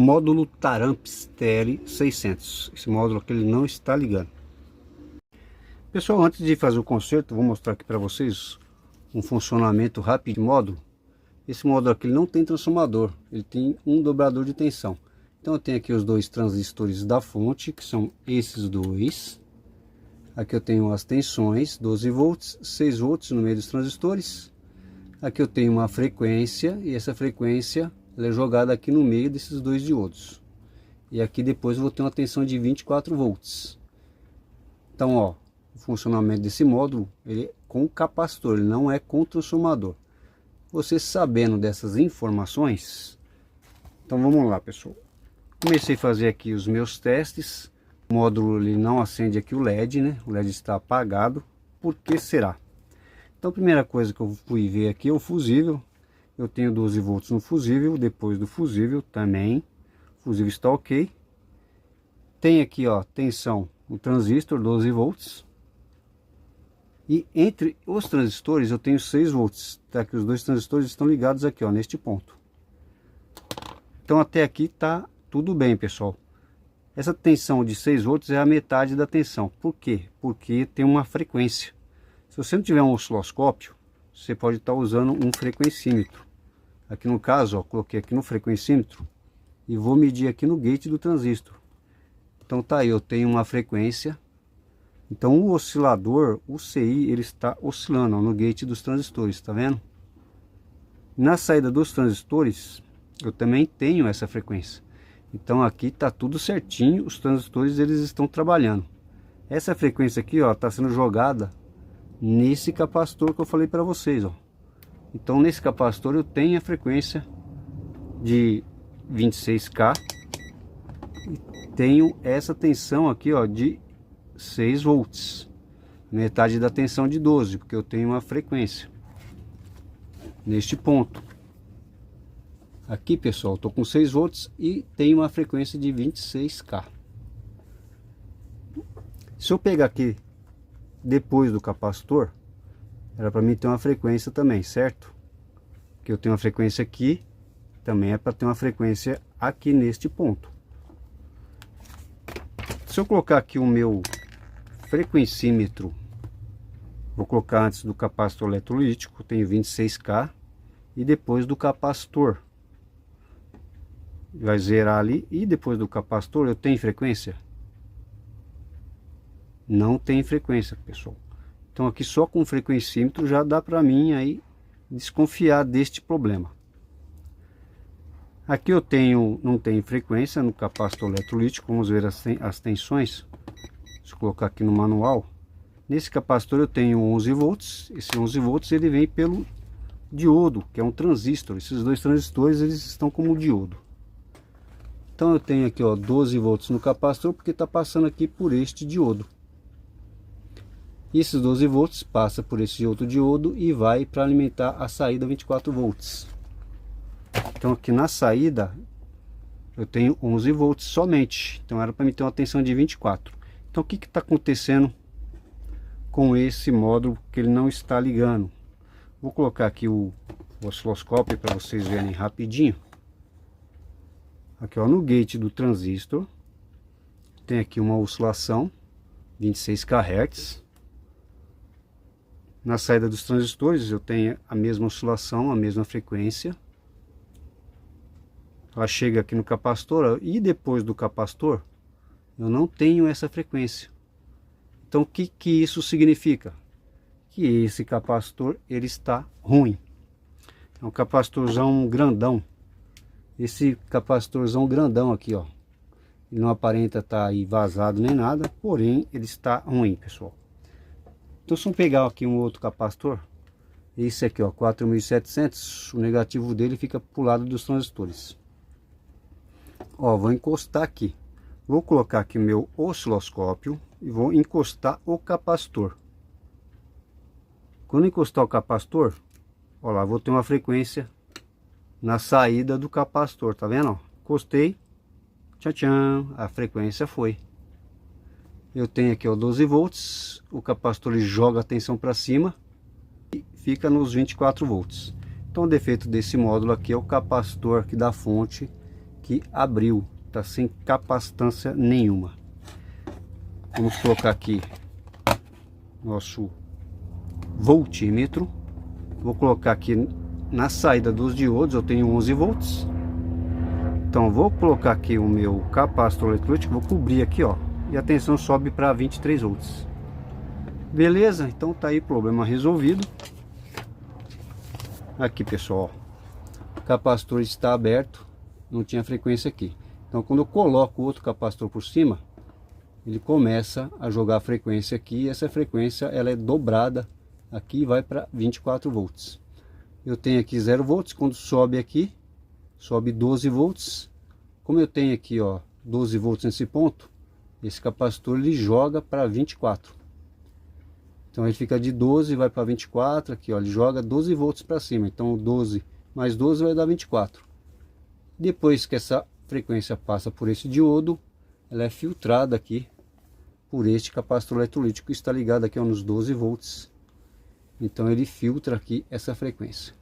módulo Taramps TL600. Esse módulo aqui ele não está ligando. Pessoal, antes de fazer o conserto, vou mostrar aqui para vocês um funcionamento rápido de módulo. Esse módulo aqui ele não tem transformador, ele tem um dobrador de tensão. Então eu tenho aqui os dois transistores da fonte, que são esses dois. Aqui eu tenho as tensões, 12 volts, 6 volts no meio dos transistores. Aqui eu tenho uma frequência, e essa frequência ela é jogada aqui no meio desses dois diodos. E aqui depois eu vou ter uma tensão de 24 volts. Então, ó, o funcionamento desse módulo, ele é com capacitor, ele não é com transformador. Você sabendo dessas informações, então vamos lá, pessoal. Comecei a fazer aqui os meus testes. O módulo ele não acende aqui o LED, né? O LED está apagado. Por que será? Então a primeira coisa que eu fui ver aqui é o fusível. Eu tenho 12 volts no fusível, depois do fusível também. O fusível está ok. Tem aqui, ó, tensão, o transistor 12 volts. E entre os transistores eu tenho 6 volts, tá? Que os dois transistores estão ligados aqui, ó, neste ponto. Então até aqui tá tudo bem, pessoal. Essa tensão de 6 volts é a metade da tensão. Por quê? Porque tem uma frequência. Se você não tiver um osciloscópio, você pode estar usando um frequencímetro. Aqui no caso, ó, coloquei aqui no frequencímetro e vou medir aqui no gate do transistor. Então tá aí, eu tenho uma frequência. Então o oscilador, o CI, ele está oscilando, ó, no gate dos transistores, tá vendo? Na saída dos transistores, eu também tenho essa frequência. Então aqui tá tudo certinho, os transistores eles estão trabalhando. Essa frequência aqui, ó, tá sendo jogada nesse capacitor que eu falei para vocês, ó. Então nesse capacitor eu tenho a frequência de 26K e tenho essa tensão aqui, ó, de 6 volts, metade da tensão de 12, porque eu tenho uma frequência neste ponto. Aqui, pessoal, estou com 6 volts e tenho uma frequência de 26K. Se eu pegar aqui depois do capacitor, era para mim ter uma frequência também, certo? Que eu tenho uma frequência aqui, também é para ter uma frequência aqui neste ponto. Se eu colocar aqui o meu frequencímetro, vou colocar antes do capacitor eletrolítico, tenho 26K, e depois do capacitor vai zerar ali, e depois do capacitor eu tenho frequência? Não tem frequência, pessoal. Então aqui só com o frequencímetro já dá para mim aí desconfiar deste problema. Aqui eu tenho, não tem frequência no capacitor eletrolítico. Vamos ver as tensões. Deixa eu colocar aqui no manual. Nesse capacitor eu tenho 11 volts. Esse 11 volts ele vem pelo diodo, que é um transistor. Esses dois transistores eles estão como diodo. Então eu tenho aqui, ó, 12 volts no capacitor, porque está passando aqui por este diodo. E esses 12 volts passa por esse outro diodo e vai para alimentar a saída 24 volts. Então aqui na saída eu tenho 11 volts somente. Então era para me ter uma tensão de 24. Então o que está acontecendo com esse módulo que ele não está ligando? Vou colocar aqui o osciloscópio para vocês verem rapidinho. Aqui, ó, no gate do transistor tem aqui uma oscilação 26 kHz. Na saída dos transistores eu tenho a mesma oscilação, a mesma frequência. Ela chega aqui no capacitor e depois do capacitor eu não tenho essa frequência. Então o que isso significa? Que esse capacitor ele está ruim. É um capacitorzão grandão. Esse capacitorzão grandão aqui, ó, ele não aparenta estar aí vazado nem nada, porém ele está ruim, pessoal. Então se eu pegar aqui um outro capacitor, esse aqui, ó, 4700, o negativo dele fica pro lado dos transistores. Ó, vou encostar aqui. Vou colocar aqui meu osciloscópio e vou encostar o capacitor. Quando encostar o capacitor, ó lá, vou ter uma frequência na saída do capacitor, tá vendo? Ó, encostei, tchan tchan, a frequência foi. Eu tenho aqui, ó, 12 volts, o capacitor ele joga a tensão para cima e fica nos 24 volts. Então o defeito desse módulo aqui é o capacitor aqui da fonte, que abriu, tá sem capacitância nenhuma. Vamos colocar aqui nosso voltímetro. Vou colocar aqui na saída dos diodos, eu tenho 11 volts. Então vou colocar aqui o meu capacitor eletrolítico, vou cobrir aqui, ó, e a tensão sobe para 23 volts. Beleza? Então tá aí, problema resolvido. Aqui, pessoal, ó, o capacitor está aberto, não tinha frequência aqui. Então quando eu coloco o outro capacitor por cima, ele começa a jogar a frequência aqui, e essa frequência ela é dobrada aqui e vai para 24 volts. Eu tenho aqui 0 volts, quando sobe aqui, sobe 12 volts. Como eu tenho aqui, ó, 12 volts nesse ponto, esse capacitor ele joga para 24. Então ele fica de 12 e vai para 24, aqui ó, ele joga 12 volts para cima. Então 12 mais 12 vai dar 24. Depois que essa frequência passa por esse diodo, ela é filtrada aqui por este capacitor eletrolítico que está ligado aqui ó, nos 12 volts. Então ele filtra aqui essa frequência.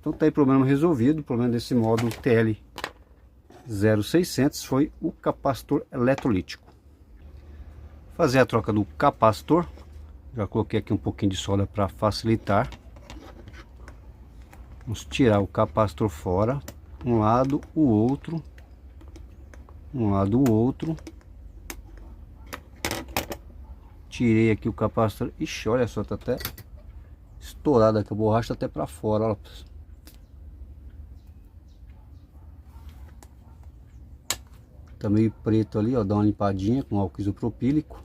Então tá aí, problema resolvido. O problema desse módulo TL0600 foi o capacitor eletrolítico. Fazer a troca do capacitor. Já coloquei aqui um pouquinho de solda para facilitar. Vamos tirar o capacitor fora, um lado, o outro, um lado, o outro. Tirei aqui o capacitor. Ixi, olha só, tá até estourado aqui, a borracha tá até para fora, ó. Tá meio preto ali, ó, dá uma limpadinha com álcool isopropílico.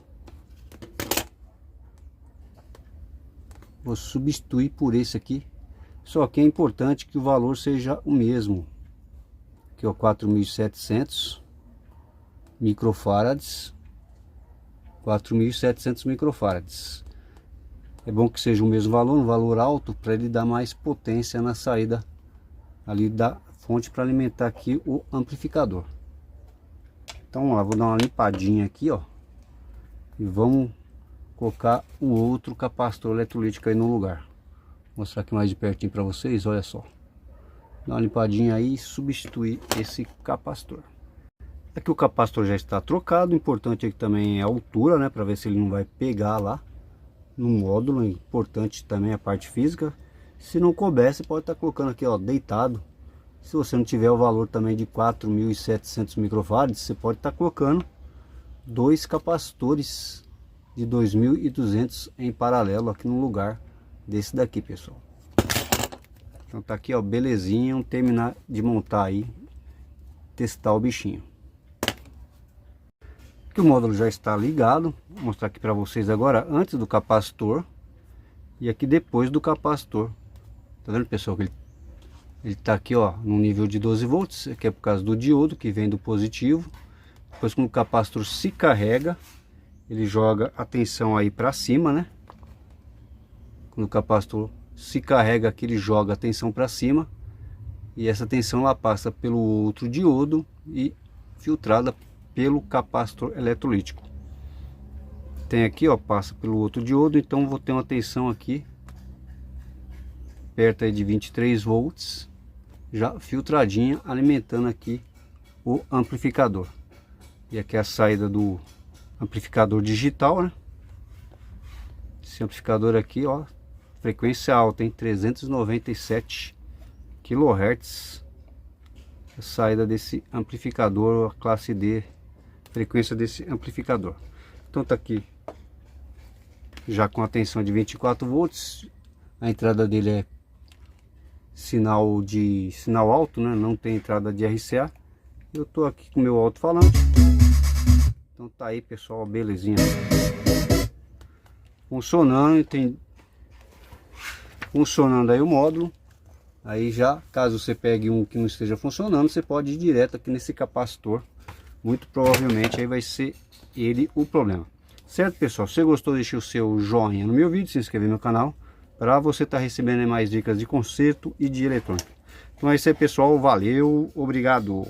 Vou substituir por esse aqui. Só que é importante que o valor seja o mesmo. Aqui ó, 4.700 microfarads. 4.700 microfarads. É bom que seja o mesmo valor, um valor alto, para ele dar mais potência na saída ali da fonte para alimentar aqui o amplificador. Então vamos lá, vou dar uma limpadinha aqui, ó, e vamos colocar o outro capacitor eletrolítico aí no lugar. Vou mostrar aqui mais de pertinho para vocês, olha só. Dá uma limpadinha aí e substituir esse capacitor. Aqui o capacitor já está trocado, o importante aqui também é a altura, né, para ver se ele não vai pegar lá no módulo. É importante também a parte física. Se não couber, você pode estar colocando aqui, ó, deitado. Se você não tiver o valor também de 4.700 microfarads, você pode estar colocando dois capacitores de 2.200 em paralelo aqui no lugar desse daqui, pessoal. Então tá aqui, ó, belezinha. Vamos terminar de montar aí, testar o bichinho. Aqui o módulo já está ligado. Vou mostrar aqui para vocês agora antes do capacitor e aqui depois do capacitor. Tá vendo, pessoal, que ele tá aqui, ó, no nível de 12 volts, que é por causa do diodo que vem do positivo. Depois, quando o capacitor se carrega, ele joga a tensão aí para cima, né? Quando o capacitor se carrega aqui, ele joga a tensão para cima, e essa tensão lá passa pelo outro diodo e filtrada pelo capacitor eletrolítico. Tem aqui, ó, passa pelo outro diodo, então vou ter uma tensão aqui perto aí de 23 volts, já filtradinha, alimentando aqui o amplificador. E aqui é a saída do amplificador digital, né? Esse amplificador aqui, ó, frequência alta, em 397 kHz. A saída desse amplificador, a classe D, frequência desse amplificador. Então tá aqui já com a tensão de 24 volts. A entrada dele é sinal alto, né? Não tem entrada de RCA. Eu tô aqui com o meu alto-falante. Então tá aí, pessoal, belezinha. Funcionando aí o módulo. Aí já, caso você pegue um que não esteja funcionando, você pode ir direto aqui nesse capacitor. Muito provavelmente aí vai ser ele o problema. Certo, pessoal? Se você gostou, deixe o seu joinha no meu vídeo, se inscrever no canal, para você estar recebendo mais dicas de conserto e de eletrônica. Então é isso aí, pessoal. Valeu, obrigado.